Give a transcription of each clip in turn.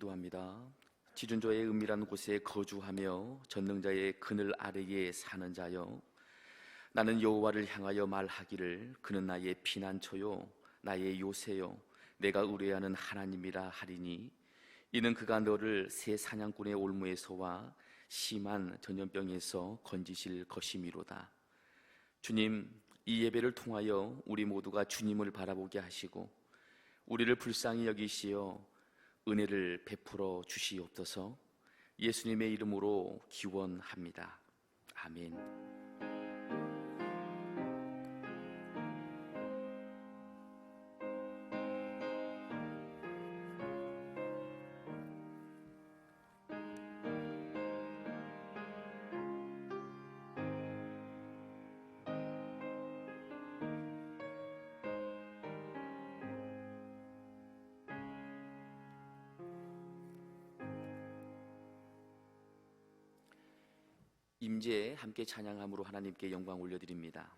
기도합니다. 지존조의 은밀한 곳에 거주하며 전능자의 그늘 아래에 사는 자여, 나는 여호와를 향하여 말하기를 그는 나의 피난처요 나의 요새요 내가 의뢰하는 하나님이라 하리니, 이는 그가 너를 새 사냥꾼의 올무에서와 심한 전염병에서 건지실 것이미로다. 주님, 이 예배를 통하여 우리 모두가 주님을 바라보게 하시고 우리를 불쌍히 여기시어 은혜를 베풀어 주시옵소서. 예수님의 이름으로 기원합니다. 아멘. 임재 함께 찬양함으로 하나님께 영광 올려드립니다.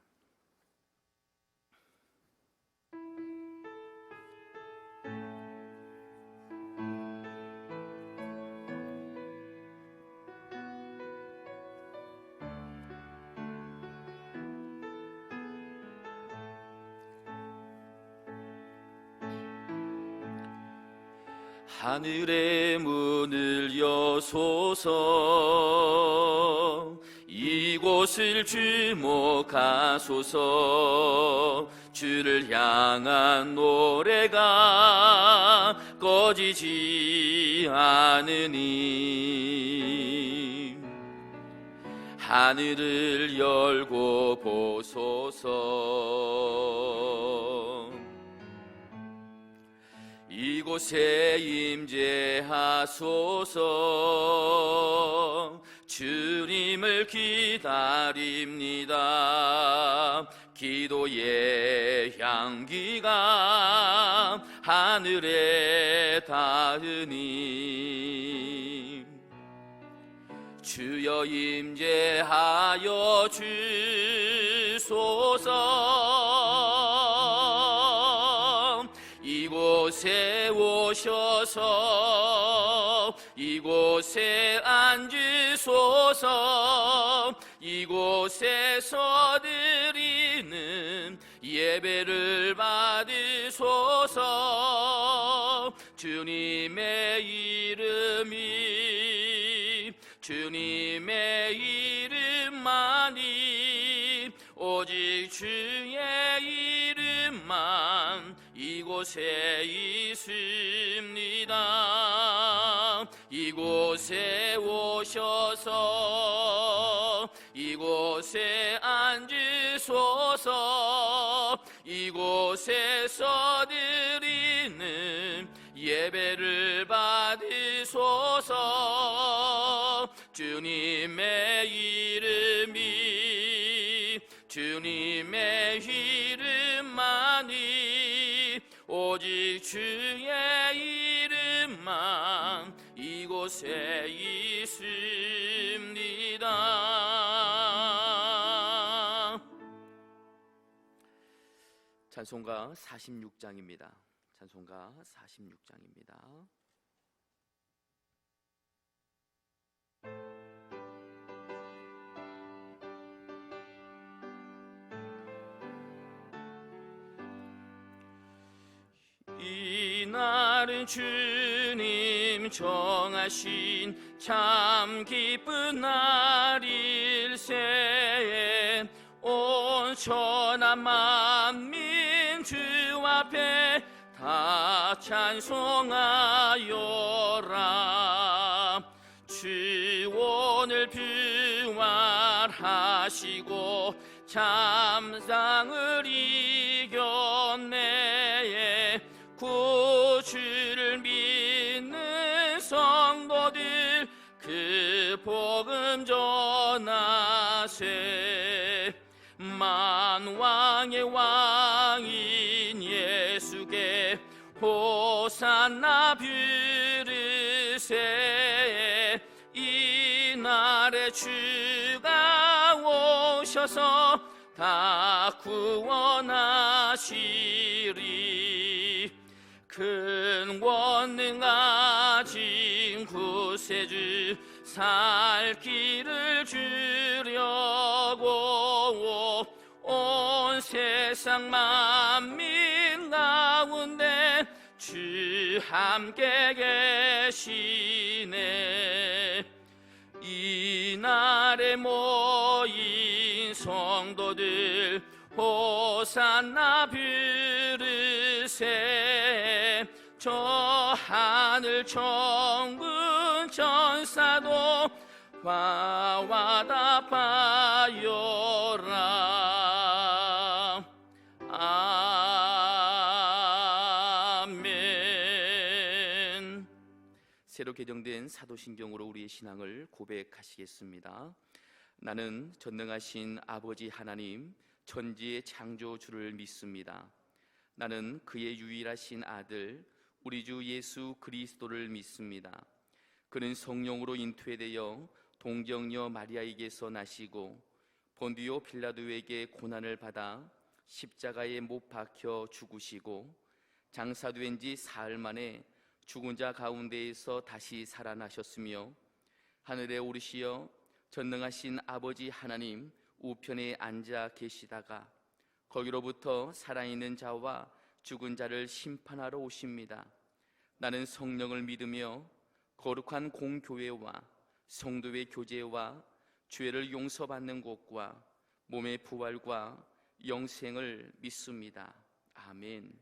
하늘의 문을 여소서, 이곳을 주목하소서. 주를 향한 노래가 꺼지지 않으니 하늘을 열고 보소서. 이곳에 임재하소서. 주님을 기다립니다. 기도의 향기가 하늘에 닿으니 주여 임재하여 주소서. 이곳에 오셔서 이곳에 앉으소서. 이곳에서 드리는 예배를 받으소서. 주님의 이름만이 오직 주의 이름만 이곳에 있습니다. 이곳에 오셔서 이곳에 앉으소서. 이곳에서 드리는 예배를 받으소서. 주님의 이름만이 오직 주의 이름만 이곳에 있습니다. 찬송가 46장입니다. 찬송가 46장입니다. 이날은 주님 정하신 참 기쁜 날일세. 온 천하 만민 주 앞에 다 찬송하여라. 주 오늘 부활하시고 참상을 이겼네. 구주를 믿는 성도들 그 복음 전하세. 만왕의 왕인 예수께 호산나 부르세. 이날에 주가 오셔서 다 구원하시리. 큰 권능 가진 구세주 살 길을 주려고 온 세상 만민 가운데 주 함께 계시네. 이날에 모인 성도들 호산나 부르세. 저 하늘 천군 천사도 화와 답하여라. 아멘. 새로 개정된 사도신경으로 우리의 신앙을 고백하시겠습니다. 나는 전능하신 아버지 하나님 천지의 창조주를 믿습니다. 나는 그의 유일하신 아들 우리 주 예수 그리스도를 믿습니다. 그는 성령으로 잉태되어 동정녀 마리아에게서 나시고 본디오 빌라도에게 고난을 받아 십자가에 못 박혀 죽으시고 장사된 지 사흘 만에 죽은 자 가운데에서 다시 살아나셨으며 하늘에 오르시어 전능하신 아버지 하나님 우편에 앉아 계시다가 거기로부터 살아있는 자와 죽은 자를 심판하러 오십니다. 나는 성령을 믿으며 거룩한 공교회와 성도의 교제와 죄를 용서받는 것과 몸의 부활과 영생을 믿습니다. 아멘.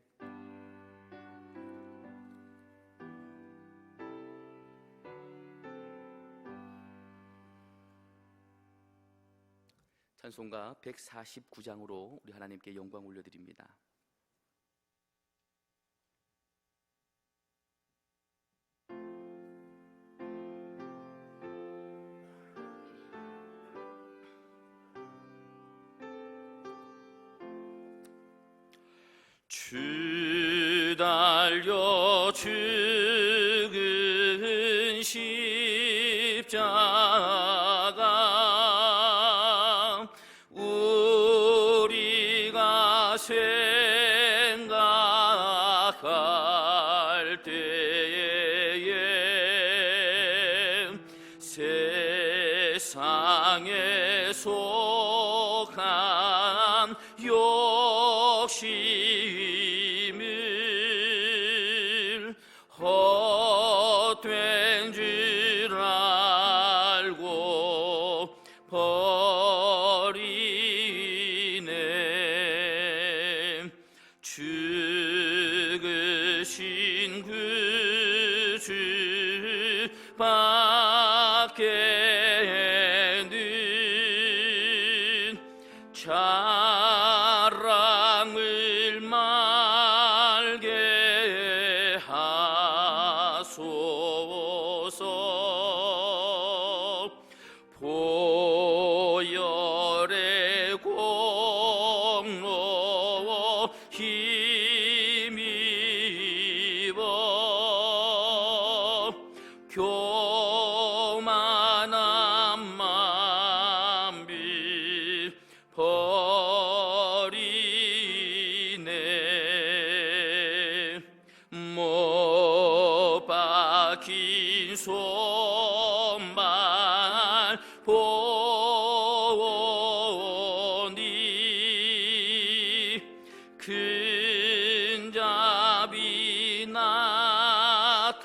찬송가 149장으로 우리 하나님께 영광 올려드립니다. 주 달려 죽은 십자가 우리가 생각할 때에 세상에 속한 욕심을 헛된 줄 알고 버리네. 죽으신 구주 밖에는 자랑을 말게 하소서. 보혈의 공로 힘입어 교만한 만비 버리네. 못 박힌 손발 보니 큰 자비 나타내셨네.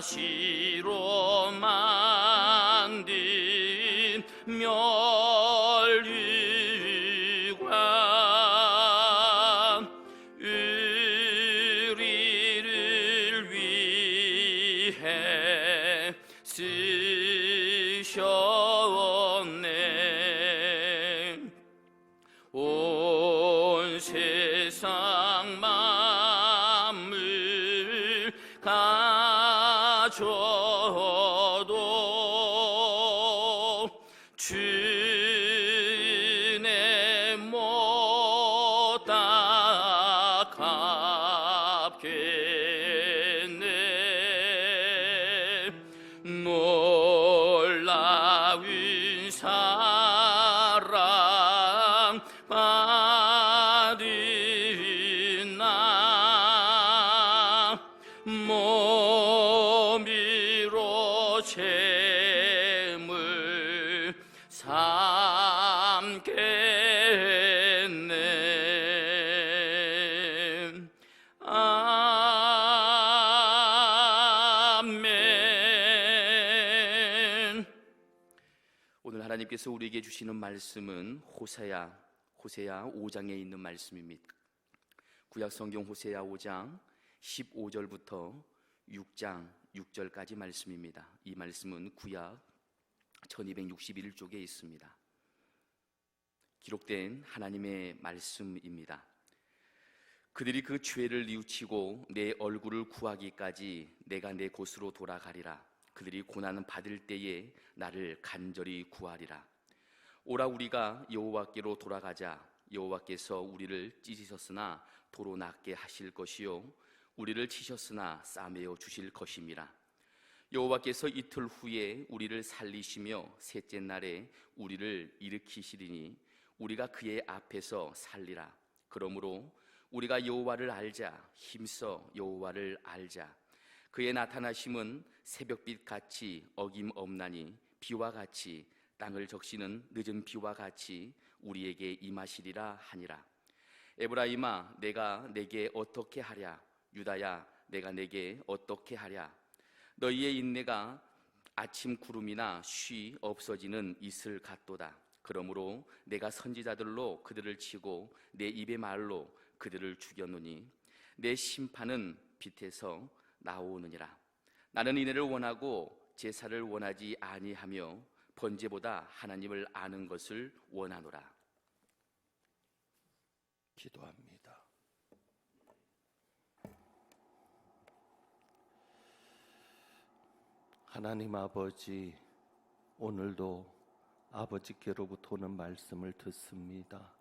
가시로 만든 멸류관 우리를 위해 쓰셨네. 온 세상 만물 가져도 주의 못 다 갚겠네. 놀라운 사 몸이로 재물 삼겠네. 아멘. 오늘 하나님께서 우리에게 주시는 말씀은 호세아 5장에 있는 말씀입니다. 구약 성경 호세아 5장 15절부터 6장 6절까지 말씀입니다. 이 말씀은 구약 1261쪽에 있습니다. 기록된 하나님의 말씀입니다. 그들이 그 죄를 뉘우치고 내 얼굴을 구하기까지 내가 내 곳으로 돌아가리라. 그들이 고난을 받을 때에 나를 간절히 구하리라. 오라, 우리가 여호와께로 돌아가자. 여호와께서 우리를 찢으셨으나 도로 낫게 하실 것이요 우리를 치셨으나 싸매어 주실 것임이라. 여호와께서 이틀 후에 우리를 살리시며 셋째 날에 우리를 일으키시리니 우리가 그의 앞에서 살리라. 그러므로 우리가 여호와를 알자. 힘써 여호와를 알자. 그의 나타나심은 새벽빛 같이 어김없나니 비와 같이 땅을 적시는 늦은 비와 같이 우리에게 임하시리라 하니라. 에브라임아, 내가 내게 어떻게 하랴? 유다야, 내가 내게 어떻게 하랴? 너희의 인내가 아침 구름이나 쉬 없어지는 이슬 같도다. 그러므로 내가 선지자들로 그들을 치고 내 입의 말로 그들을 죽였노니 내 심판은 빛에서 나오느니라. 나는 인애를 원하고 제사를 원하지 아니하며 번제보다 하나님을 아는 것을 원하노라. 기도합니다. 하나님 아버지, 오늘도 아버지께로부터 오는 말씀을 듣습니다.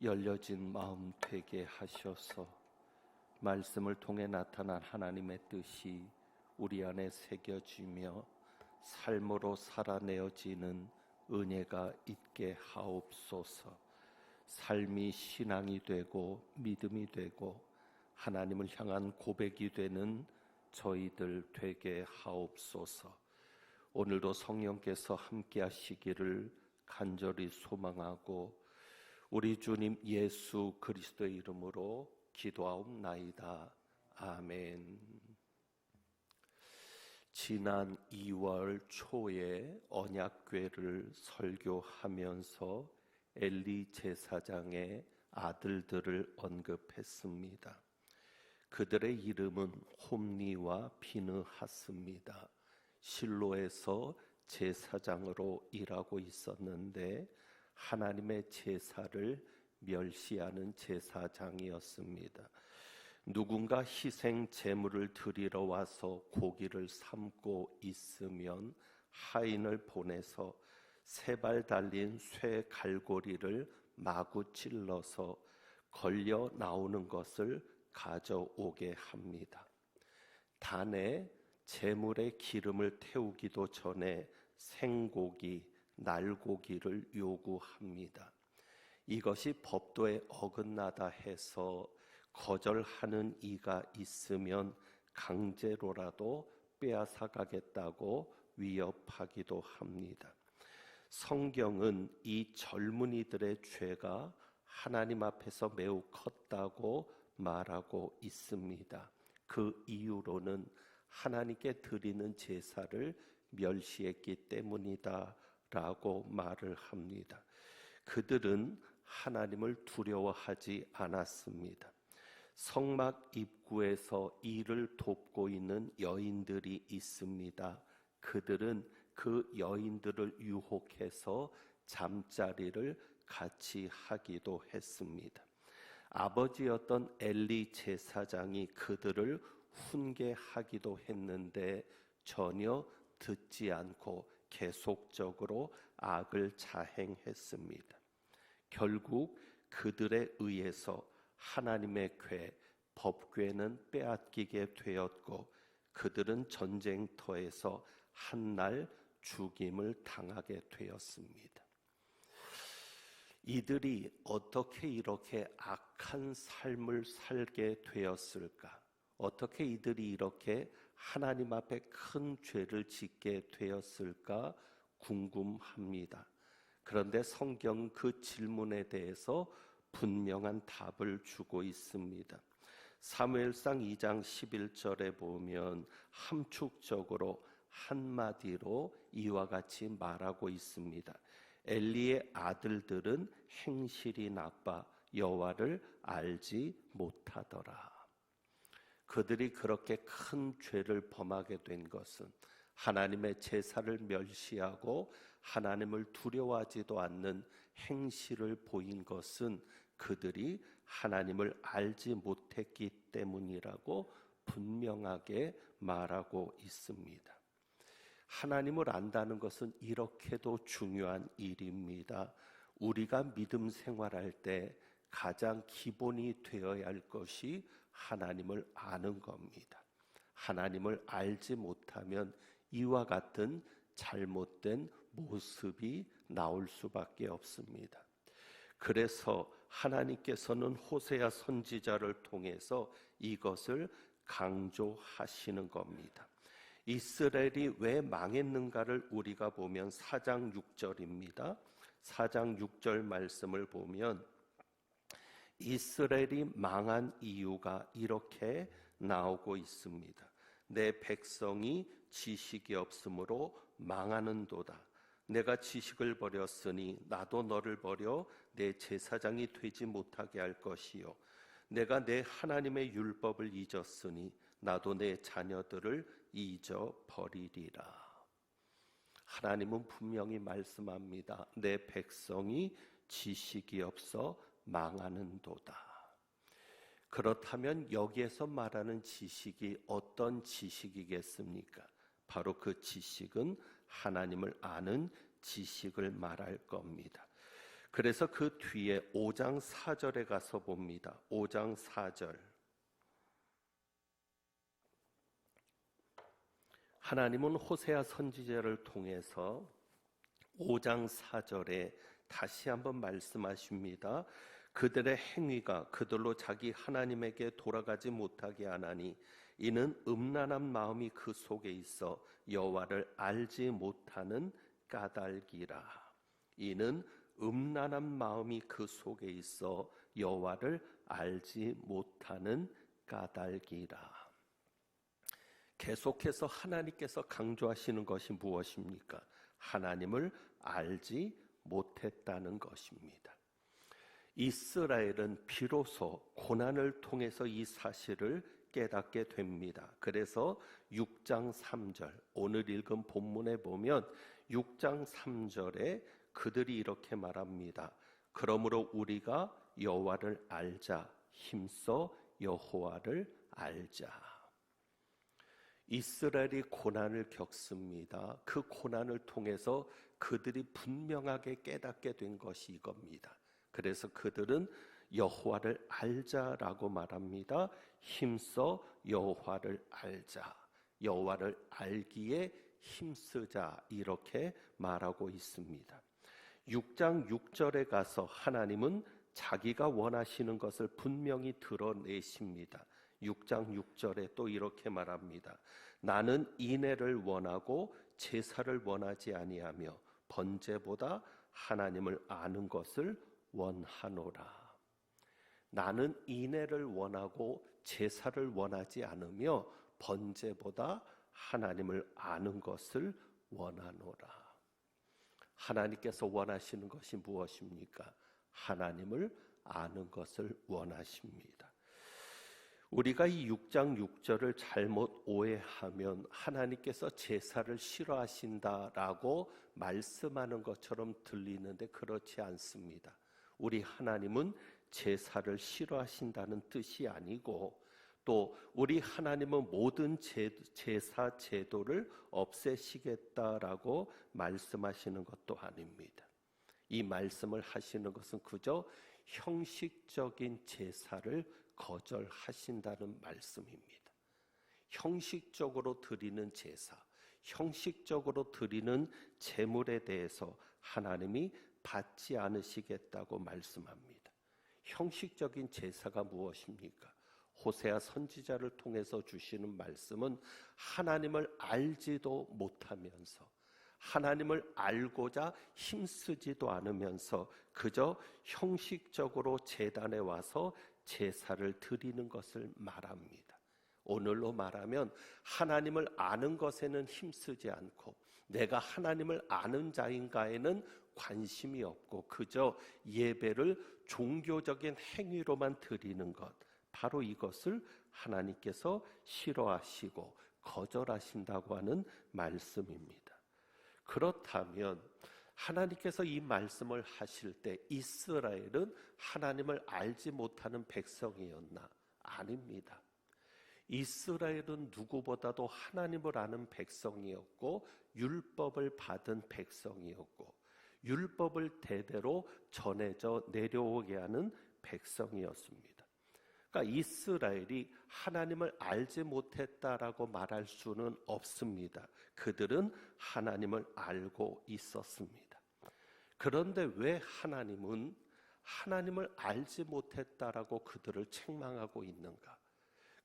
열려진 마음 되게 하셔서 말씀을 통해 나타난 하나님의 뜻이 우리 안에 새겨지며 삶으로 살아내어지는 은혜가 있게 하옵소서. 삶이 신앙이 되고 믿음이 되고 하나님을 향한 고백이 되는 저희들 되게 하옵소서. 오늘도 성령께서 함께 하시기를 간절히 소망하고 우리 주님 예수 그리스도의 이름으로 기도하옵나이다. 아멘. 지난 2월 초에 언약궤를 설교하면서 엘리 제사장의 아들들을 언급했습니다. 그들의 이름은 홈니와 비느하스입니다. 실로에서 제사장으로 일하고 있었는데 하나님의 제사를 멸시하는 제사장이었습니다. 누군가 희생 제물을 드리러 와서 고기를 삶고 있으면 하인을 보내서 세 발 달린 쇠 갈고리를 마구 찔러서 걸려 나오는 것을 가져오게 합니다. 단에 제물에 기름을 태우기도 전에 생고기, 날고기를 요구합니다. 이것이 법도에 어긋나다 해서 거절하는 이가 있으면 강제로라도 빼앗아 가겠다고 위협하기도 합니다. 성경은 이 젊은이들의 죄가 하나님 앞에서 매우 컸다고 말하고 있습니다. 그 이유로는 하나님께 드리는 제사를 멸시했기 때문이다 라고 말을 합니다. 그들은 하나님을 두려워하지 않았습니다. 성막 입구에서 일을 돕고 있는 여인들이 있습니다. 그들은 그 여인들을 유혹해서 잠자리를 같이 하기도 했습니다. 아버지였던 엘리 제사장이 그들을 훈계하기도 했는데 전혀 듣지 않고 계속적으로 악을 자행했습니다. 결국 그들에 의해서 하나님의 궤, 법궤는 빼앗기게 되었고 그들은 전쟁터에서 한날 죽임을 당하게 되었습니다. 이들이 어떻게 이렇게 악한 삶을 살게 되었을까? 어떻게 이들이 이렇게 하나님 앞에 큰 죄를 짓게 되었을까 궁금합니다. 그런데 성경 그 질문에 대해서 분명한 답을 주고 있습니다. 사무엘상 2장 11절에 보면 함축적으로 한마디로 이와 같이 말하고 있습니다. 엘리의 아들들은 행실이 나빠 여호와를 알지 못하더라. 그들이 그렇게 큰 죄를 범하게 된 것은 하나님의 제사를 멸시하고 하나님을 두려워하지도 않는 행실을 보인 것은 그들이 하나님을 알지 못했기 때문이라고 분명하게 말하고 있습니다. 하나님을 안다는 것은 이렇게도 중요한 일입니다. 우리가 믿음 생활할 때 가장 기본이 되어야 할 것이 하나님을 아는 겁니다. 하나님을 알지 못하면 이와 같은 잘못된 모습이 나올 수밖에 없습니다. 그래서 하나님께서는 호세아 선지자를 통해서 이것을 강조하시는 겁니다. 이스라엘이 왜 망했는가를 우리가 보면 4장 6절입니다. 4장 6절 말씀을 보면 이스라엘이 망한 이유가 이렇게 나오고 있습니다. 내 백성이 지식이 없으므로 망하는도다. 내가 지식을 버렸으니 나도 너를 버려 내 제사장이 되지 못하게 할 것이요. 내가 내 하나님의 율법을 잊었으니 나도 내 자녀들을 잊어버리리라. 하나님은 분명히 말씀합니다. 내 백성이 지식이 없어 망하는도다. 그렇다면 여기에서 말하는 지식이 어떤 지식이겠습니까? 바로 그 지식은 하나님을 아는 지식을 말할 겁니다. 그래서 그 뒤에 5장 4절에 가서 봅니다. 5장 4절. 하나님은 호세아 선지자를 통해서 5장 4절에 다시 한번 말씀하십니다. 그들의 행위가 그들로 자기 하나님에게 돌아가지 못하게 하나니 이는 음란한 마음이 그 속에 있어 여호와를 알지 못하는 까닭이라. 이는 음란한 마음이 그 속에 있어 여호와를 알지 못하는 까닭이라. 계속해서 하나님께서 강조하시는 것이 무엇입니까? 하나님을 알지 못했다는 것입니다. 이스라엘은 비로소 고난을 통해서 이 사실을 깨닫게 됩니다. 그래서 6장 3절, 오늘 읽은 본문에 보면 6장 3절에 그들이 이렇게 말합니다. 그러므로 우리가 여호와를 알자, 힘써 여호와를 알자. 이스라엘이 고난을 겪습니다. 그 고난을 통해서 그들이 분명하게 깨닫게 된 것이 이겁니다. 그래서 그들은 여호와를 알자라고 말합니다. 힘써 여호와를 알자. 여호와를 알기에 힘쓰자 이렇게 말하고 있습니다. 6장 6절에 가서 하나님은 자기가 원하시는 것을 분명히 드러내십니다. 6장 6절에 또 이렇게 말합니다. 나는 인애를 원하고 제사를 원하지 아니하며 번제보다 하나님을 아는 것을 원하노라. 나는 인애를 원하고 제사를 원하지 않으며 번제보다 하나님을 아는 것을 원하노라. 하나님께서 원하시는 것이 무엇입니까? 하나님을 아는 것을 원하십니다. 우리가 이 6장 6절을 잘못 오해하면 하나님께서 제사를 싫어하신다라고 말씀하는 것처럼 들리는데 그렇지 않습니다. 우리 하나님은 제사를 싫어하신다는 뜻이 아니고 또 우리 하나님은 모든 제사 제도를 없애시겠다라고 말씀하시는 것도 아닙니다. 이 말씀을 하시는 것은 그저 형식적인 제사를 거절하신다는 말씀입니다. 형식적으로 드리는 제사, 형식적으로 드리는 제물에 대해서 하나님이 받지 않으시겠다고 말씀합니다. 형식적인 제사가 무엇입니까? 호세아 선지자를 통해서 주시는 말씀은 하나님을 알지도 못하면서 하나님을 알고자 힘쓰지도 않으면서 그저 형식적으로 제단에 와서 제사를 드리는 것을 말합니다. 오늘로 말하면 하나님을 아는 것에는 힘쓰지 않고 내가 하나님을 아는 자인가에는 관심이 없고 그저 예배를 종교적인 행위로만 드리는 것, 바로 이것을 하나님께서 싫어하시고 거절하신다고 하는 말씀입니다. 그렇다면 하나님께서 이 말씀을 하실 때 이스라엘은 하나님을 알지 못하는 백성이었나? 아닙니다. 이스라엘은 누구보다도 하나님을 아는 백성이었고 율법을 받은 백성이었고 율법을 대대로 전해져 내려오게 하는 백성이었습니다. 그러니까 이스라엘이 하나님을 알지 못했다라고 말할 수는 없습니다. 그들은 하나님을 알고 있었습니다. 그런데 왜 하나님은 하나님을 알지 못했다라고 그들을 책망하고 있는가?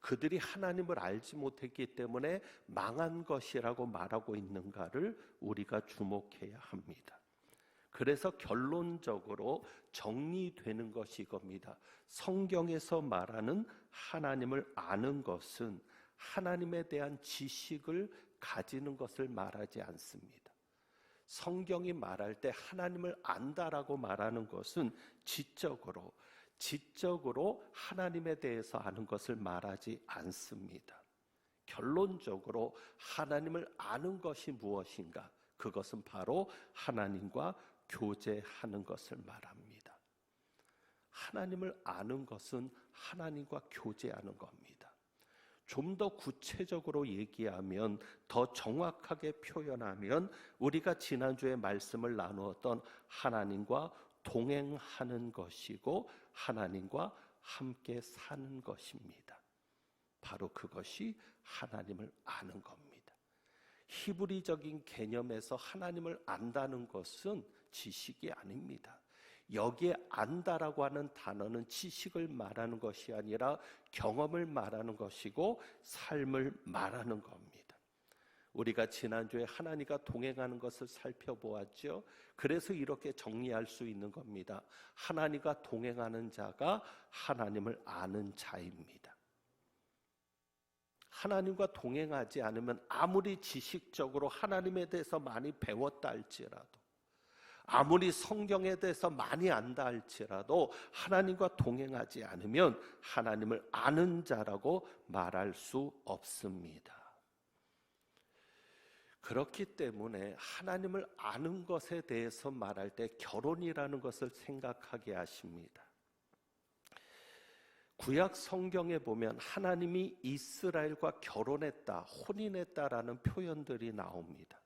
그들이 하나님을 알지 못했기 때문에 망한 것이라고 말하고 있는가를 우리가 주목해야 합니다. 그래서 결론적으로 정리되는 것이 이겁니다. 성경에서 말하는 하나님을 아는 것은 하나님에 대한 지식을 가지는 것을 말하지 않습니다. 성경이 말할 때 하나님을 안다라고 말하는 것은 지적으로 하나님에 대해서 아는 것을 말하지 않습니다. 결론적으로 하나님을 아는 것이 무엇인가? 그것은 바로 하나님과 교제하는 것을 말합니다. 하나님을 아는 것은 하나님과 교제하는 겁니다. 좀 더 구체적으로 얘기하면, 더 정확하게 표현하면 우리가 지난주에 말씀을 나누었던 하나님과 동행하는 것이고 하나님과 함께 사는 것입니다. 바로 그것이 하나님을 아는 겁니다. 히브리적인 개념에서 하나님을 안다는 것은 지식이 아닙니다. 여기에 안다라고 하는 단어는 지식을 말하는 것이 아니라 경험을 말하는 것이고 삶을 말하는 겁니다. 우리가 지난주에 하나님과 동행하는 것을 살펴보았죠. 그래서 이렇게 정리할 수 있는 겁니다. 하나님과 동행하는 자가 하나님을 아는 자입니다. 하나님과 동행하지 않으면 아무리 지식적으로 하나님에 대해서 많이 배웠다 할지라도, 아무리 성경에 대해서 많이 안다 할지라도 하나님과 동행하지 않으면 하나님을 아는 자라고 말할 수 없습니다. 그렇기 때문에 하나님을 아는 것에 대해서 말할 때 결혼이라는 것을 생각하게 하십니다. 구약 성경에 보면 하나님이 이스라엘과 결혼했다, 혼인했다라는 표현들이 나옵니다.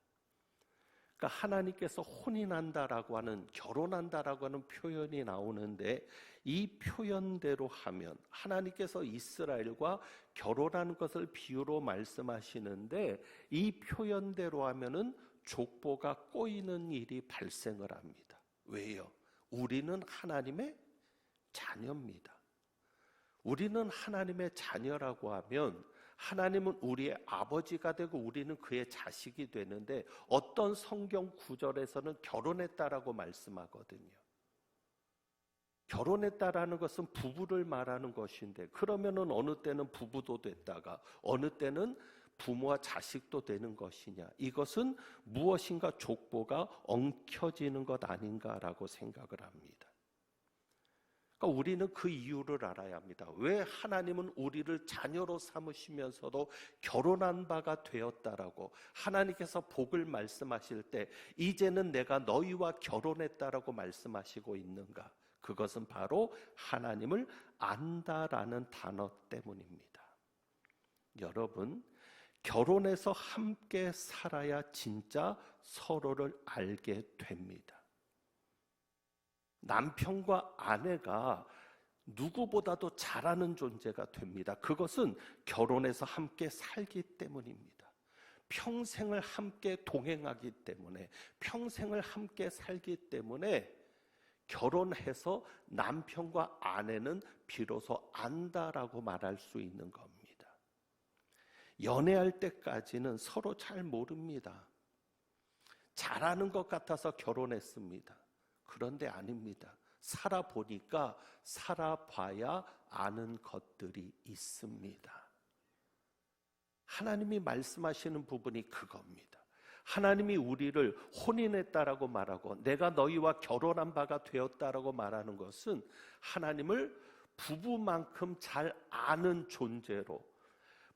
그러니까 하나님께서 혼인한다라고 하는, 결혼한다라고 하는 표현이 나오는데, 이 표현대로 하면 하나님께서 이스라엘과 결혼하는 것을 비유로 말씀하시는데, 이 표현대로 하면은 족보가 꼬이는 일이 발생을 합니다. 왜요? 우리는 하나님의 자녀입니다. 우리는 하나님의 자녀라고 하면 하나님은 우리의 아버지가 되고 우리는 그의 자식이 되는데, 어떤 성경 구절에서는 결혼했다라고 말씀하거든요. 결혼했다라는 것은 부부를 말하는 것인데, 그러면은 어느 때는 부부도 됐다가 어느 때는 부모와 자식도 되는 것이냐? 이것은 무엇인가 족보가 엉켜지는 것 아닌가라고 생각을 합니다. 그러니까 우리는 그 이유를 알아야 합니다. 왜 하나님은 우리를 자녀로 삼으시면서도 결혼한 바가 되었다라고 하나님께서 복을 말씀하실 때 이제는 내가 너희와 결혼했다라고 말씀하시고 있는가? 그것은 바로 하나님을 안다라는 단어 때문입니다. 여러분, 결혼해서 함께 살아야 진짜 서로를 알게 됩니다. 남편과 아내가 누구보다도 잘하는 존재가 됩니다. 그것은 결혼해서 함께 살기 때문입니다. 평생을 함께 동행하기 때문에, 평생을 함께 살기 때문에 결혼해서 남편과 아내는 비로소 안다라고 말할 수 있는 겁니다. 연애할 때까지는 서로 잘 모릅니다. 잘하는 것 같아서 결혼했습니다. 그런데 아닙니다. 살아보니까 살아봐야 아는 것들이 있습니다. 하나님이 말씀하시는 부분이 그겁니다. 하나님이 우리를 혼인했다라고 말하고 내가 너희와 결혼한 바가 되었다라고 말하는 것은 하나님을 부부만큼 잘 아는 존재로,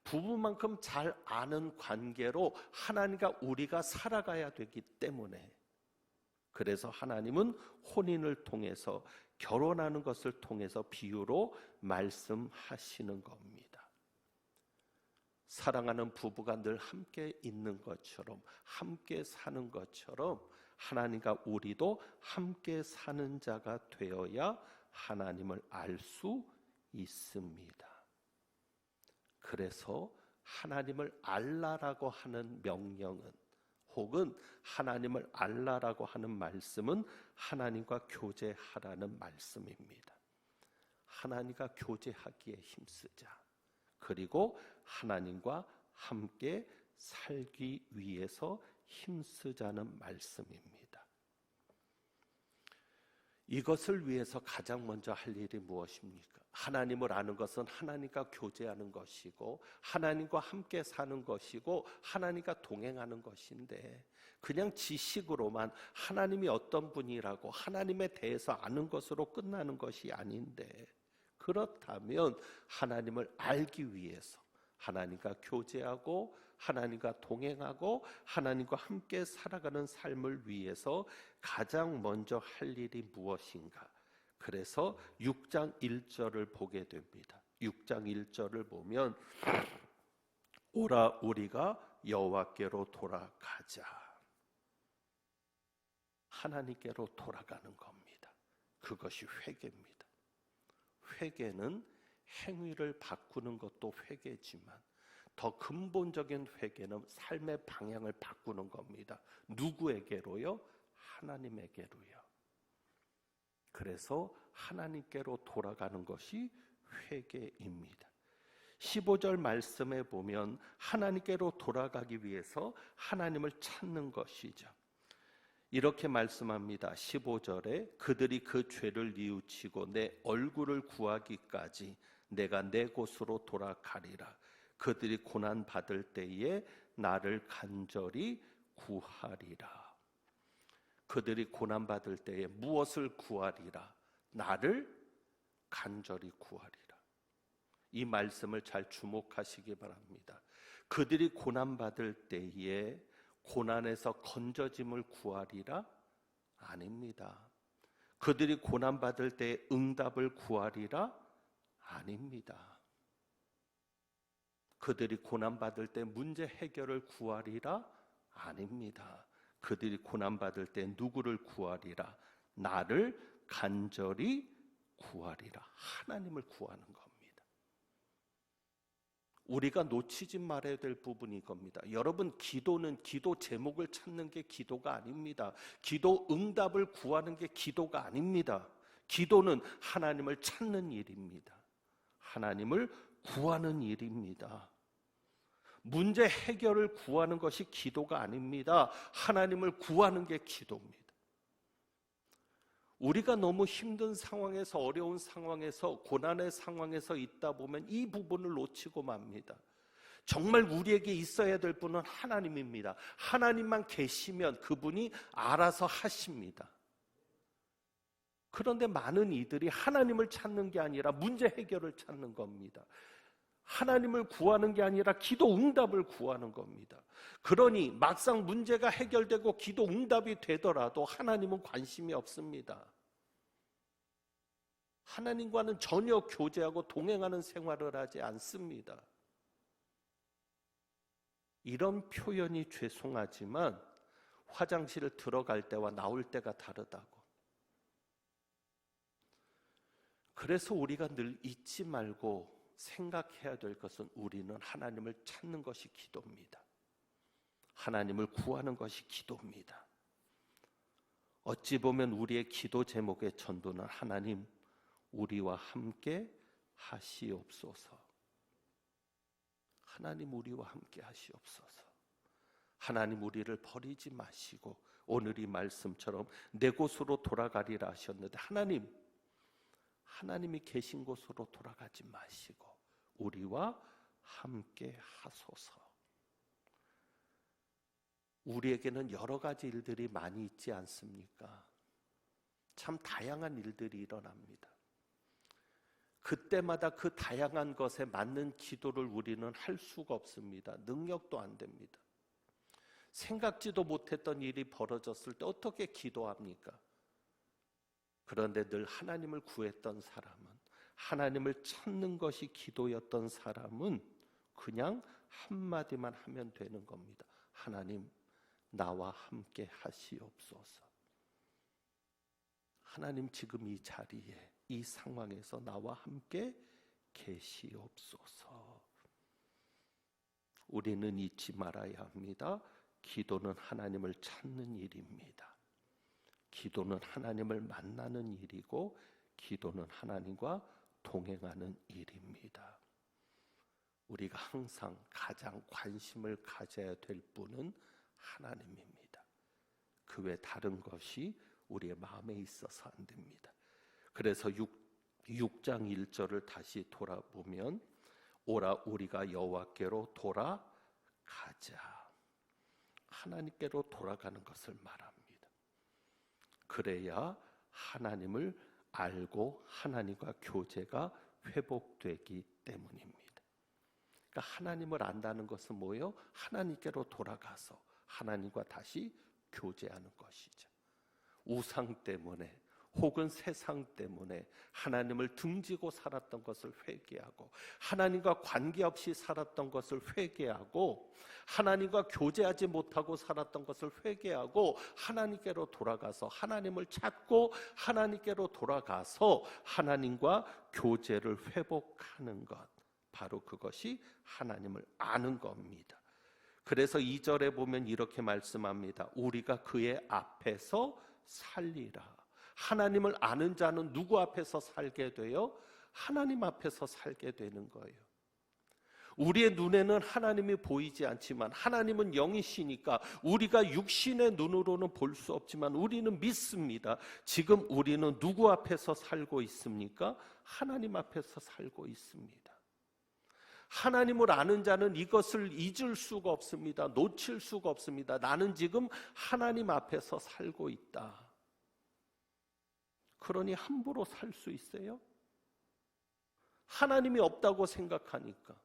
부부만큼 잘 아는 관계로 하나님과 우리가 살아가야 되기 때문에, 그래서 하나님은 혼인을 통해서, 결혼하는 것을 통해서 비유로 말씀하시는 겁니다. 사랑하는 부부가 늘 함께 있는 것처럼, 함께 사는 것처럼 하나님과 우리도 함께 사는 자가 되어야 하나님을 알 수 있습니다. 그래서 하나님을 알라라고 하는 명령은, 혹은 하나님을 알라라고 하는 말씀은 하나님과 교제하라는 말씀입니다. 하나님과 교제하기에 힘쓰자. 그리고 하나님과 함께 살기 위해서 힘쓰자는 말씀입니다. 이것을 위해서 가장 먼저 할 일이 무엇입니까? 하나님을 아는 것은 하나님과 교제하는 것이고, 하나님과 함께 사는 것이고, 하나님과 동행하는 것인데, 그냥 지식으로만 하나님이 어떤 분이라고 하나님에 대해서 아는 것으로 끝나는 것이 아닌데, 그렇다면 하나님을 알기 위해서 하나님과 교제하고 하나님과 동행하고 하나님과 함께 살아가는 삶을 위해서 가장 먼저 할 일이 무엇인가? 그래서 6장 1절을 보게 됩니다. 6장 1절을 보면 오라 우리가 여호와께로 돌아가자. 하나님께로 돌아가는 겁니다. 그것이 회개입니다. 회개는 행위를 바꾸는 것도 회개지만 더 근본적인 회개는 삶의 방향을 바꾸는 겁니다. 누구에게로요? 하나님에게로요. 그래서 하나님께로 돌아가는 것이 회개입니다. 15절 말씀에 보면 하나님께로 돌아가기 위해서 하나님을 찾는 것이죠. 이렇게 말씀합니다. 15절에 그들이 그 죄를 뉘우치고 내 얼굴을 구하기까지 내가 내 곳으로 돌아가리라. 그들이 고난 받을 때에 나를 간절히 구하리라. 그들이 고난 받을 때에 무엇을 구하리라? 나를 간절히 구하리라. 이 말씀을 잘 주목하시기 바랍니다. 그들이 고난 받을 때에 고난에서 건져짐을 구하리라? 아닙니다. 그들이 고난 받을 때에 응답을 구하리라? 아닙니다. 그들이 고난 받을 때 문제 해결을 구하리라? 아닙니다. 그들이 고난 받을 때 누구를 구하리라? 나를 간절히 구하리라. 하나님을 구하는 겁니다. 우리가 놓치지 말아야 될 부분이 이겁니다. 여러분, 기도는 기도 제목을 찾는 게 기도가 아닙니다. 기도 응답을 구하는 게 기도가 아닙니다. 기도는 하나님을 찾는 일입니다. 하나님을 구하는 일입니다. 문제 해결을 구하는 것이 기도가 아닙니다. 하나님을 구하는 게 기도입니다. 우리가 너무 힘든 상황에서, 어려운 상황에서, 고난의 상황에서 있다 보면 이 부분을 놓치고 맙니다. 정말 우리에게 있어야 될 분은 하나님입니다. 하나님만 계시면 그분이 알아서 하십니다. 그런데 많은 이들이 하나님을 찾는 게 아니라 문제 해결을 찾는 겁니다. 하나님을 구하는 게 아니라 기도 응답을 구하는 겁니다. 그러니 막상 문제가 해결되고 기도 응답이 되더라도 하나님은 관심이 없습니다. 하나님과는 전혀 교제하고 동행하는 생활을 하지 않습니다. 이런 표현이 죄송하지만 화장실을 들어갈 때와 나올 때가 다르다고. 그래서 우리가 늘 잊지 말고 생각해야 될 것은 우리는 하나님을 찾는 것이 기도입니다. 하나님을 구하는 것이 기도입니다. 어찌 보면 우리의 기도 제목의 전도는 하나님 우리와 함께 하시옵소서. 하나님 우리와 함께 하시옵소서. 하나님 우리를 버리지 마시고 오늘 이 말씀처럼 내 곳으로 돌아가리라 하셨는데 하나님이 계신 곳으로 돌아가지 마시고 우리와 함께 하소서. 우리에게는 여러 가지 일들이 많이 있지 않습니까? 참 다양한 일들이 일어납니다. 그때마다 그 다양한 것에 맞는 기도를 우리는 할 수가 없습니다. 능력도 안 됩니다. 생각지도 못했던 일이 벌어졌을 때 어떻게 기도합니까? 그런데 늘 하나님을 구했던 사람은, 하나님을 찾는 것이 기도였던 사람은 그냥 한마디만 하면 되는 겁니다. 하나님 나와 함께 하시옵소서. 하나님 지금 이 자리에 이 상황에서 나와 함께 계시옵소서. 우리는 잊지 말아야 합니다. 기도는 하나님을 찾는 일입니다. 기도는 하나님을 만나는 일이고 기도는 하나님과 동행하는 일입니다. 우리가 항상 가장 관심을 가져야 될 분은 하나님입니다. 그 외 다른 것이 우리의 마음에 있어서 안 됩니다. 그래서 6장 1절을 다시 돌아보면 오라 우리가 여호와께로 돌아가자. 하나님께로 돌아가는 것을 말합니다. 그래야 하나님을 알고 하나님과 교제가 회복되기 때문입니다. 그러니까 하나님을 안다는 것은 뭐예요? 하나님께로 돌아가서 하나님과 다시 교제하는 것이죠. 우상 때문에 혹은 세상 때문에 하나님을 등지고 살았던 것을 회개하고 하나님과 관계없이 살았던 것을 회개하고 하나님과 교제하지 못하고 살았던 것을 회개하고 하나님께로 돌아가서 하나님을 찾고 하나님께로 돌아가서 하나님과 교제를 회복하는 것, 바로 그것이 하나님을 아는 겁니다. 그래서 2절에 보면 이렇게 말씀합니다. 우리가 그의 앞에서 살리라. 하나님을 아는 자는 누구 앞에서 살게 돼요? 하나님 앞에서 살게 되는 거예요. 우리의 눈에는 하나님이 보이지 않지만 하나님은 영이시니까 우리가 육신의 눈으로는 볼 수 없지만 우리는 믿습니다. 지금 우리는 누구 앞에서 살고 있습니까? 하나님 앞에서 살고 있습니다. 하나님을 아는 자는 이것을 잊을 수가 없습니다. 놓칠 수가 없습니다. 나는 지금 하나님 앞에서 살고 있다. 그러니 함부로 살 수 있어요? 하나님이 없다고 생각하니까.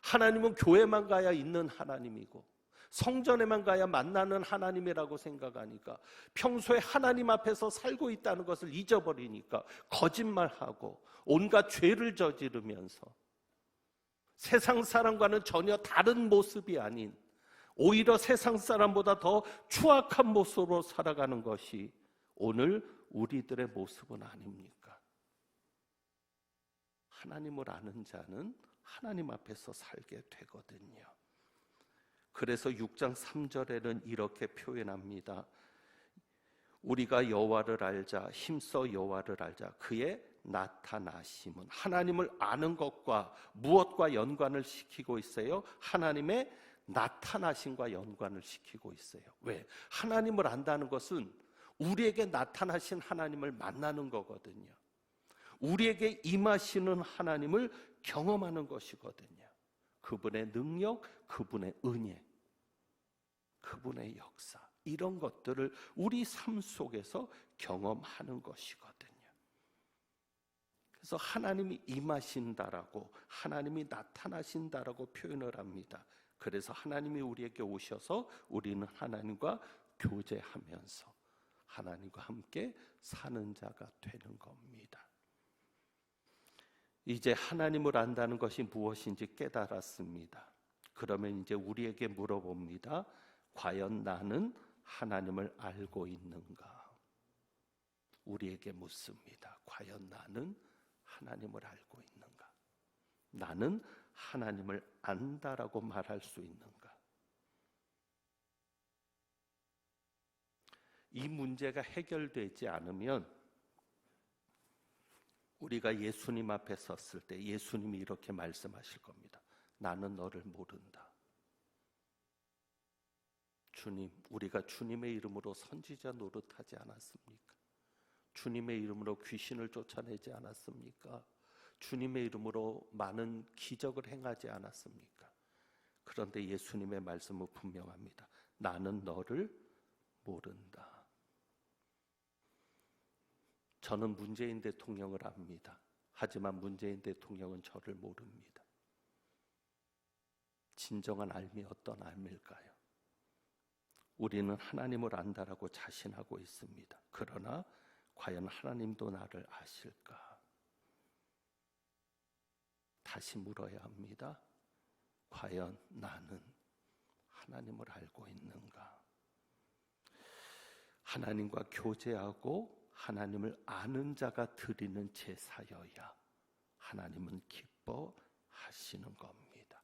하나님은 교회만 가야 있는 하나님이고 성전에만 가야 만나는 하나님이라고 생각하니까 평소에 하나님 앞에서 살고 있다는 것을 잊어버리니까 거짓말하고 온갖 죄를 저지르면서 세상 사람과는 전혀 다른 모습이 아닌 오히려 세상 사람보다 더 추악한 모습으로 살아가는 것이 오늘 우리들의 모습은 아닙니까? 하나님을 아는 자는 하나님 앞에서 살게 되거든요. 그래서 6장 3절에는 이렇게 표현합니다. 우리가 여호와를 알자, 힘써 여호와를 알자. 그의 나타나심은 하나님을 아는 것과 무엇과 연관을 시키고 있어요? 하나님의 나타나심과 연관을 시키고 있어요. 왜? 하나님을 안다는 것은 우리에게 나타나신 하나님을 만나는 거거든요. 우리에게 임하시는 하나님을 경험하는 것이거든요. 그분의 능력, 그분의 은혜, 그분의 역사, 이런 것들을 우리 삶 속에서 경험하는 것이거든요. 그래서 하나님이 임하신다라고, 하나님이 나타나신다라고 표현을 합니다. 그래서 하나님이 우리에게 오셔서 우리는 하나님과 교제하면서 하나님과 함께 사는 자가 되는 겁니다. 이제 하나님을 안다는 것이 무엇인지 깨달았습니다. 그러면 이제 우리에게 물어봅니다. 과연 나는 하나님을 알고 있는가? 우리에게 묻습니다. 과연 나는 하나님을 알고 있는가? 나는 하나님을 안다라고 말할 수 있는가? 이 문제가 해결되지 않으면 우리가 예수님 앞에 섰을 때 예수님이 이렇게 말씀하실 겁니다. 나는 너를 모른다. 주님, 우리가 주님의 이름으로 선지자 노릇하지 않았습니까? 주님의 이름으로 귀신을 쫓아내지 않았습니까? 주님의 이름으로 많은 기적을 행하지 않았습니까? 그런데 예수님의 말씀은 분명합니다. 나는 너를 모른다. 저는 문재인 대통령을 압니다. 하지만 문재인 대통령은 저를 모릅니다. 진정한 알미 어떤 알미일까요? 우리는 하나님을 안다라고 자신하고 있습니다. 그러나 과연 하나님도 나를 아실까? 다시 물어야 합니다. 과연 나는 하나님을 알고 있는가? 하나님과 교제하고 하나님을 아는 자가 드리는 제사여야 하나님은 기뻐하시는 겁니다.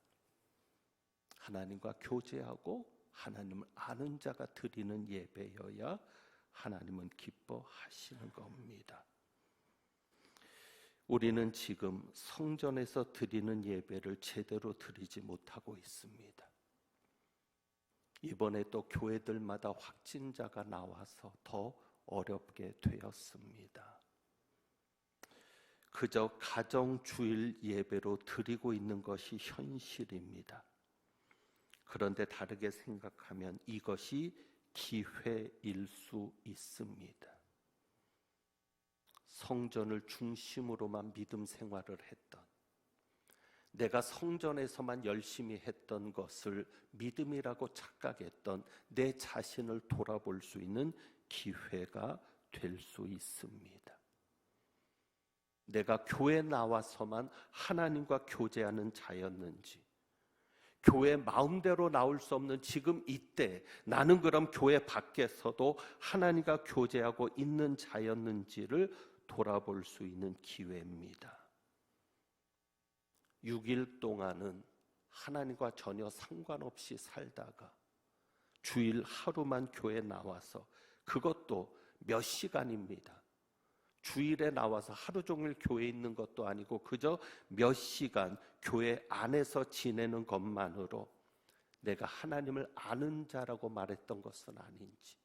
하나님과 교제하고 하나님을 아는 자가 드리는 예배여야 하나님은 기뻐하시는 겁니다. 우리는 지금 성전에서 드리는 예배를 제대로 드리지 못하고 있습니다. 이번에 또 교회들마다 확진자가 나와서 더 어렵게 되었습니다. 그저 가정주일 예배로 드리고 있는 것이 현실입니다. 그런데 다르게 생각하면 이것이 기회일 수 있습니다. 성전을 중심으로만 믿음 생활을 했던, 내가 성전에서만 열심히 했던 것을 믿음이라고 착각했던 내 자신을 돌아볼 수 있는 기회가 될 수 있습니다. 내가 교회 나와서만 하나님과 교제하는 자였는지, 교회 마음대로 나올 수 없는 지금 이때 나는 그럼 교회 밖에서도 하나님과 교제하고 있는 자였는지를 돌아볼 수 있는 기회입니다. 6일 동안은 하나님과 전혀 상관없이 살다가 주일 하루만 교회 나와서, 그것도 몇 시간입니다. 주일에 나와서 하루 종일 교회에 있는 것도 아니고 그저 몇 시간 교회 안에서 지내는 것만으로 내가 하나님을 아는 자라고 말했던 것은 아닌지,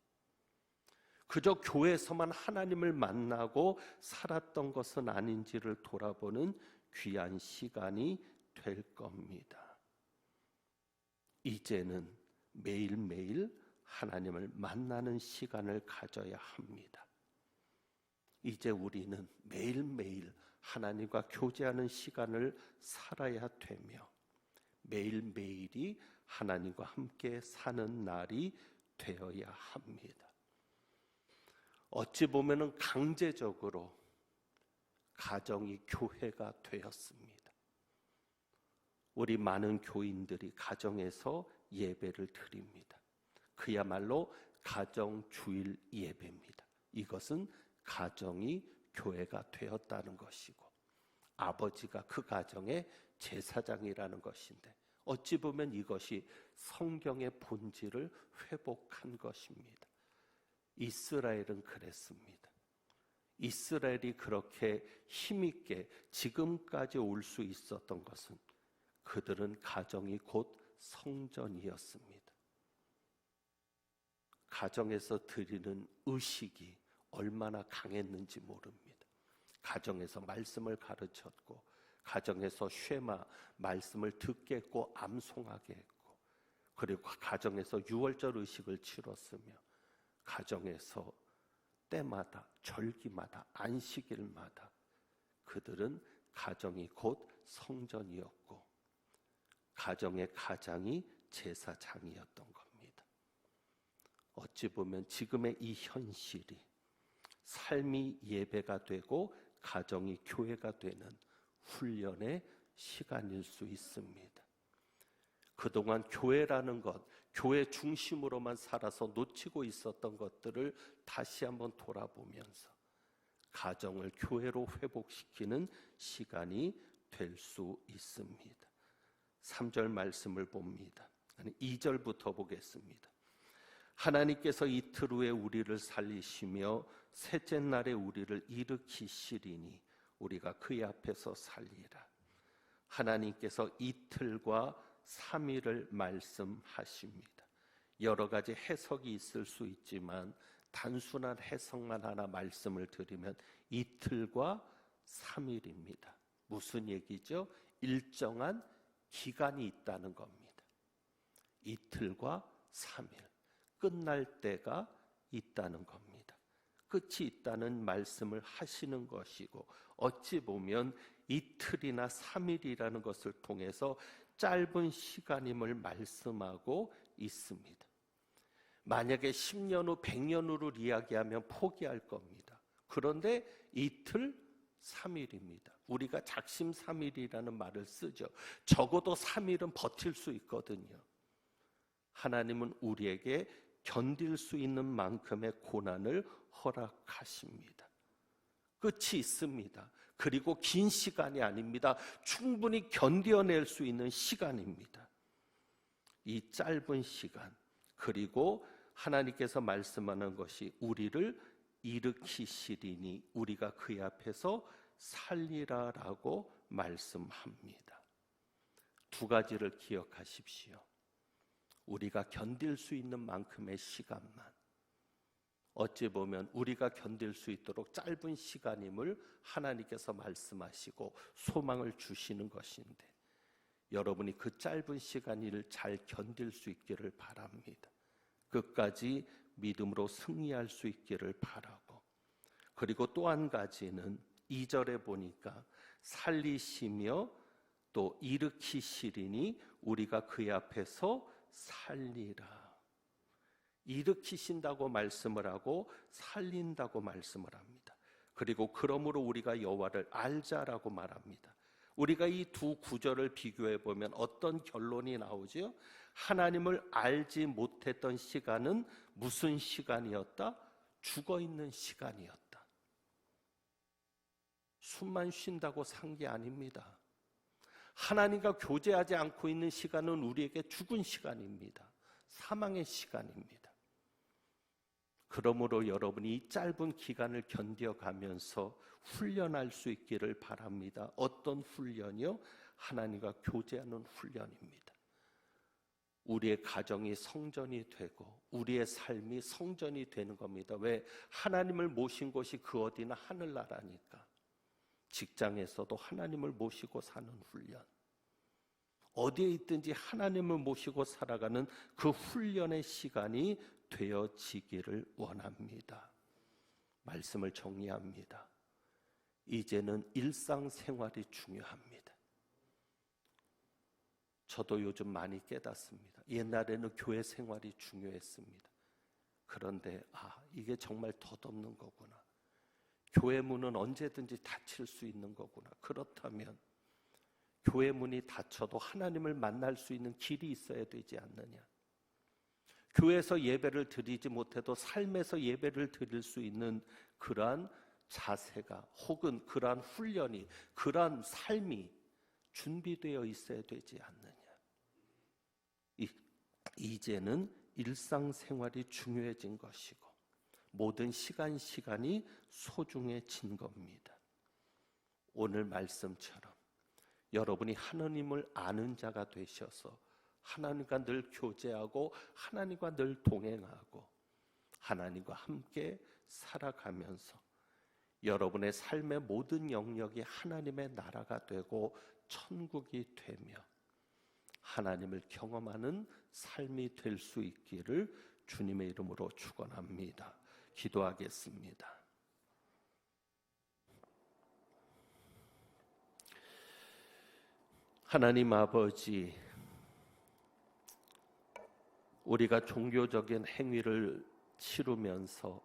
그저 교회에서만 하나님을 만나고 살았던 것은 아닌지를 돌아보는 귀한 시간이 될 겁니다. 이제는 매일매일 하나님을 만나는 시간을 가져야 합니다. 이제 우리는 매일매일 하나님과 교제하는 시간을 살아야 되며 매일매일이 하나님과 함께 사는 날이 되어야 합니다. 어찌 보면은 강제적으로 가정이 교회가 되었습니다. 우리 많은 교인들이 가정에서 예배를 드립니다. 그야말로 가정주일 예배입니다. 이것은 가정이 교회가 되었다는 것이고 아버지가 그 가정의 제사장이라는 것인데, 어찌 보면 이것이 성경의 본질을 회복한 것입니다. 이스라엘은 그랬습니다. 이스라엘이 그렇게 힘있게 지금까지 올 수 있었던 것은 그들은 가정이 곧 성전이었습니다. 가정에서 드리는 의식이 얼마나 강했는지 모릅니다. 가정에서 말씀을 가르쳤고, 가정에서 쉐마 말씀을 듣게 했고 암송하게 했고, 그리고 가정에서 유월절 의식을 치렀으며, 가정에서 때마다 절기마다 안식일마다 그들은 가정이 곧 성전이었고 가정의 가장이 제사장이었던 겁니다. 어찌 보면 지금의 이 현실이 삶이 예배가 되고 가정이 교회가 되는 훈련의 시간일 수 있습니다. 그동안 교회라는 것, 교회 중심으로만 살아서 놓치고 있었던 것들을 다시 한번 돌아보면서 가정을 교회로 회복시키는 시간이 될 수 있습니다. 3절 말씀을 봅니다. 2절부터 보겠습니다. 하나님께서 이틀 후에 우리를 살리시며 셋째 날에 우리를 일으키시리니 우리가 그의 앞에서 살리라. 하나님께서 이틀과 3일을 말씀하십니다. 여러 가지 해석이 있을 수 있지만 단순한 해석만 하나 말씀을 드리면 이틀과 3일입니다. 무슨 얘기죠? 일정한 기간이 있다는 겁니다. 이틀과 3일, 끝날 때가 있다는 겁니다. 끝이 있다는 말씀을 하시는 것이고, 어찌 보면 이틀이나 3일이라는 것을 통해서 짧은 시간임을 말씀하고 있습니다. 만약에 10년 후, 100년 후를 이야기하면 포기할 겁니다. 그런데 이틀, 3일입니다. 우리가 작심 3일이라는 말을 쓰죠. 적어도 3일은 버틸 수 있거든요. 하나님은 우리에게 견딜 수 있는 만큼의 고난을 허락하십니다. 끝이 있습니다. 그리고 긴 시간이 아닙니다. 충분히 견뎌낼 수 있는 시간입니다. 이 짧은 시간, 그리고 하나님께서 말씀하는 것이 우리를 일으키시리니 우리가 그의 앞에서 살리라라고 말씀합니다. 두 가지를 기억하십시오. 우리가 견딜 수 있는 만큼의 시간만, 어찌 보면 우리가 견딜 수 있도록 짧은 시간임을 하나님께서 말씀하시고 소망을 주시는 것인데, 여러분이 그 짧은 시간을 잘 견딜 수 있기를 바랍니다. 끝까지 믿음으로 승리할 수 있기를 바라고, 그리고 또 한 가지는 2절에 보니까 살리시며 또 일으키시리니 우리가 그의 앞에서 살리라. 일으키신다고 말씀을 하고 살린다고 말씀을 합니다. 그리고 그러므로 우리가 여호와를 알자라고 말합니다. 우리가 이 두 구절을 비교해 보면 어떤 결론이 나오죠? 하나님을 알지 못했던 시간은 무슨 시간이었다? 죽어있는 시간이었다. 숨만 쉰다고 산 게 아닙니다. 하나님과 교제하지 않고 있는 시간은 우리에게 죽은 시간입니다. 사망의 시간입니다. 그러므로 여러분이 이 짧은 기간을 견뎌가면서 훈련할 수 있기를 바랍니다. 어떤 훈련이요? 하나님과 교제하는 훈련입니다. 우리의 가정이 성전이 되고 우리의 삶이 성전이 되는 겁니다. 왜? 하나님을 모신 곳이 그 어디나 하늘나라니까. 직장에서도 하나님을 모시고 사는 훈련, 어디에 있든지 하나님을 모시고 살아가는 그 훈련의 시간이 되어지기를 원합니다. 말씀을 정리합니다. 이제는 일상생활이 중요합니다. 저도 요즘 많이 깨닫습니다. 옛날에는 교회 생활이 중요했습니다. 그런데 이게 정말 덧없는 거구나. 교회 문은 언제든지 닫힐 수 있는 거구나. 그렇다면 교회 문이 닫혀도 하나님을 만날 수 있는 길이 있어야 되지 않느냐. 교회에서 예배를 드리지 못해도 삶에서 예배를 드릴 수 있는 그러한 자세가, 혹은 그러한 훈련이, 그러한 삶이 준비되어 있어야 되지 않느냐. 이제는 일상생활이 중요해진 것이고 모든 시간이 소중해진 겁니다. 오늘 말씀처럼 여러분이 하나님을 아는 자가 되셔서 하나님과 늘 교제하고 하나님과 늘 동행하고 하나님과 함께 살아가면서 여러분의 삶의 모든 영역이 하나님의 나라가 되고 천국이 되며 하나님을 경험하는 삶이 될 수 있기를 주님의 이름으로 축원합니다. 기도하겠습니다. 하나님 아버지, 우리가 종교적인 행위를 치르면서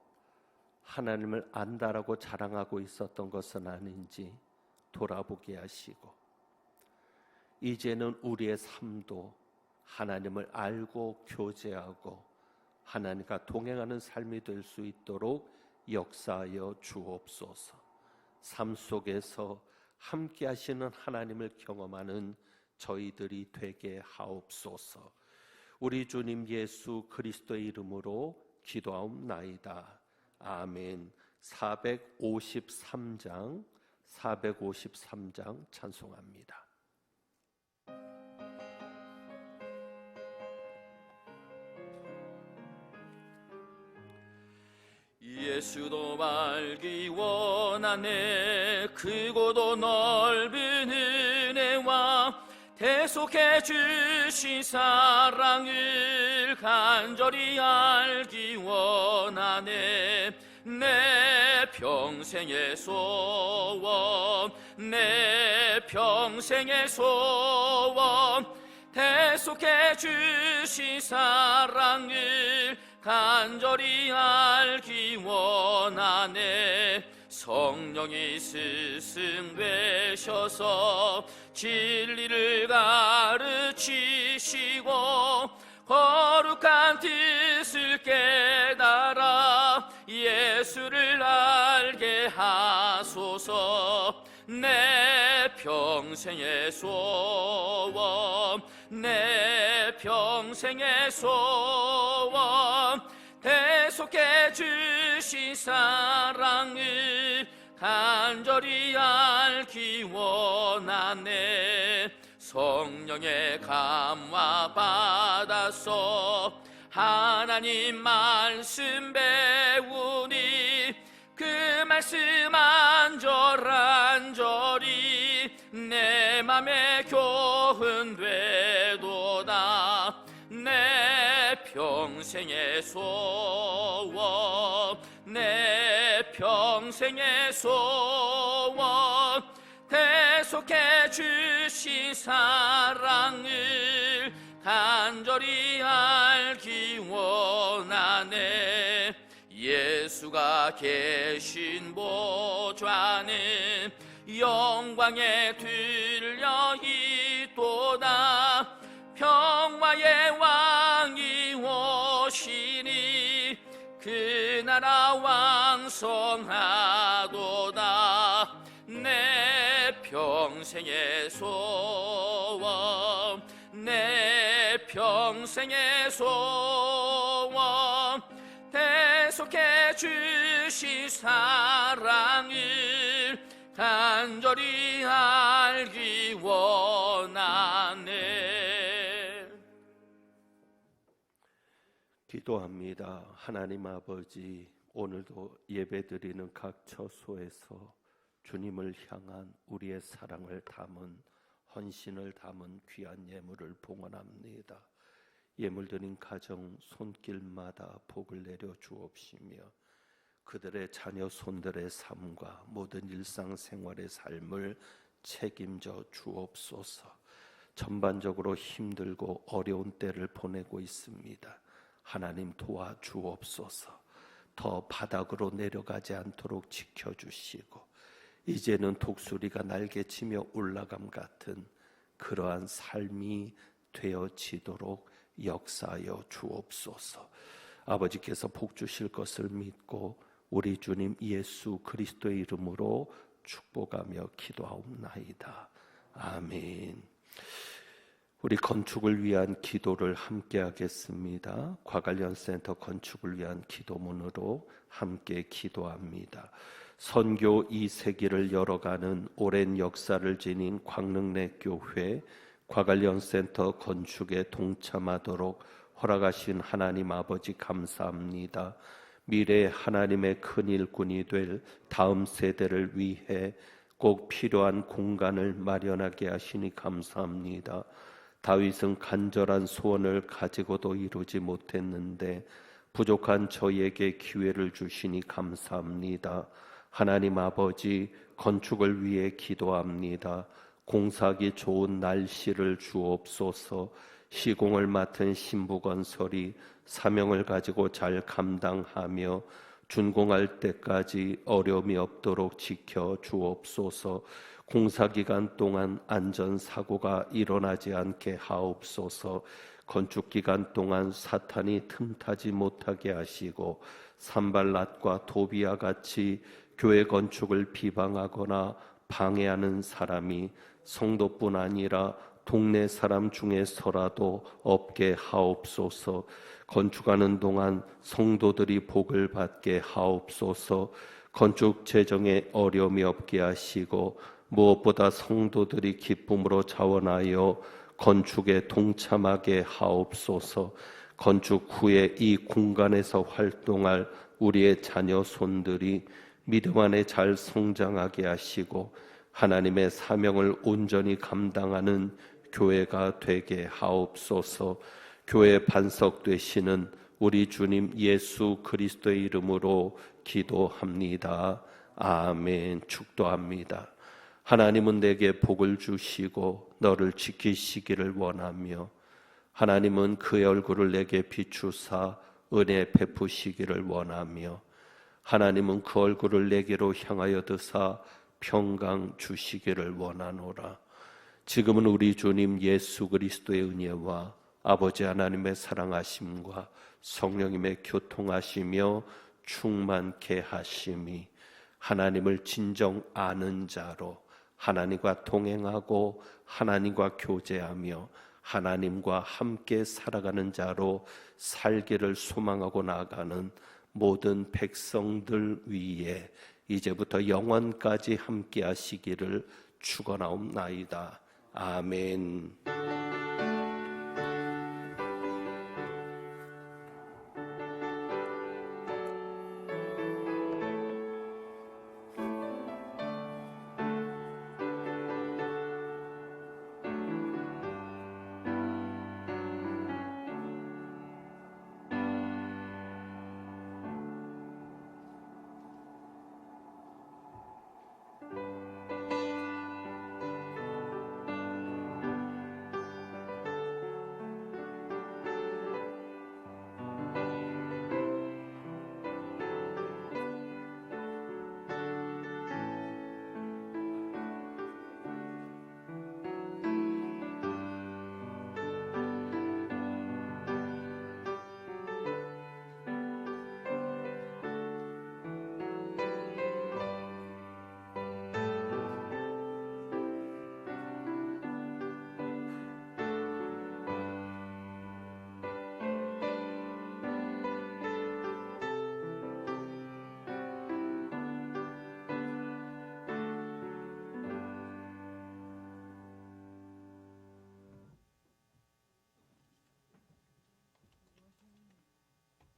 하나님을 안다라고 자랑하고 있었던 것은 아닌지 돌아보게 하시고, 이제는 우리의 삶도 하나님을 알고 교제하고 하나님과 동행하는 삶이 될 수 있도록 역사하여 주옵소서. 삶 속에서 함께 하시는 하나님을 경험하는 저희들이 되게 하옵소서. 우리 주님 예수 그리스도의 이름으로 기도하옵나이다. 아멘. 453장 찬송합니다. 예수도 알기 원하네. 크고도 넓은 은혜와 대속해 주신 사랑을 간절히 알기 원하네. 내 평생의 소원, 내 평생의 소원, 대속해 주신 사랑을 간절히 알기 원하네. 성령이 스승되셔서 진리를 가르치시고 거룩한 뜻을 깨달아 예수를 알게 하소서. 내 평생의 소원, 내 평생의 소원, 대속해 주신 사랑을 간절히 알기 원하네. 성령의 감화 받아서 하나님 말씀 배우니 그 말씀 안절안절이 내 맘에 교훈되도다. 내 평생의 소원, 내 평생의 소원, 대속해 주신 사랑을 간절히 알기 원하네. 예수가 계신 보좌는 영광에 들려 있도다. 평화의 왕이 오시니 그 나라 왕성하도다. 내 평생의 소원, 내 평생의 소원, 대속해 주신 사랑을 간절히 알기 원하네. 기도합니다. 하나님 아버지, 오늘도 예배드리는 각 처소에서 주님을 향한 우리의 사랑을 담은, 헌신을 담은 귀한 예물을 봉헌합니다. 예물 드린 가정 손길마다 복을 내려 주옵시며 그들의 자녀 손들의 삶과 모든 일상생활의 삶을 책임져 주옵소서. 전반적으로 힘들고 어려운 때를 보내고 있습니다. 하나님 도와주옵소서. 더 바닥으로 내려가지 않도록 지켜주시고 이제는 독수리가 날개치며 올라감 같은 그러한 삶이 되어지도록 역사하여 주옵소서. 아버지께서 복 주실 것을 믿고 우리 주님 예수 그리스도의 이름으로 축복하며 기도하옵나이다. 아멘. 우리 건축을 위한 기도를 함께 하겠습니다. 과관련센터 건축을 위한 기도문으로 함께 기도합니다. 선교 2세기를 열어가는 오랜 역사를 지닌 광릉내 교회 과관련센터 건축에 동참하도록 허락하신 하나님 아버지 감사합니다. 미래 하나님의 큰 일꾼이 될 다음 세대를 위해 꼭 필요한 공간을 마련하게 하시니 감사합니다. 다윗은 간절한 소원을 가지고도 이루지 못했는데 부족한 저희에게 기회를 주시니 감사합니다. 하나님 아버지, 건축을 위해 기도합니다. 공사하기 좋은 날씨를 주옵소서. 시공을 맡은 신부건설이 사명을 가지고 잘 감당하며 준공할 때까지 어려움이 없도록 지켜 주옵소서. 공사기간 동안 안전사고가 일어나지 않게 하옵소서. 건축기간 동안 사탄이 틈타지 못하게 하시고 산발랏과 도비와 같이 교회 건축을 비방하거나 방해하는 사람이 성도뿐 아니라 동네 사람 중에서라도 없게 하옵소서. 건축하는 동안 성도들이 복을 받게 하옵소서. 건축 재정에 어려움이 없게 하시고 무엇보다 성도들이 기쁨으로 자원하여 건축에 동참하게 하옵소서. 건축 후에 이 공간에서 활동할 우리의 자녀 손들이 믿음 안에 잘 성장하게 하시고 하나님의 사명을 온전히 감당하는 교회가 되게 하옵소서. 교회 반석 되시는 우리 주님 예수 그리스도의 이름으로 기도합니다. 아멘. 축도합니다. 하나님은 내게 복을 주시고 너를 지키시기를 원하며 하나님은 그의 얼굴을 내게 비추사 은혜 베푸시기를 원하며 하나님은 그 얼굴을 내게로 향하여 드사 평강 주시기를 원하노라. 지금은 우리 주님 예수 그리스도의 은혜와 아버지 하나님의 사랑하심과 성령님의 교통하시며 충만케 하심이 하나님을 진정 아는 자로 하나님과 동행하고 하나님과 교제하며 하나님과 함께 살아가는 자로 살기를 소망하고 나아가는 모든 백성들 위에 이제부터 영원까지 함께 하시기를 축원하옵나이다. 아멘.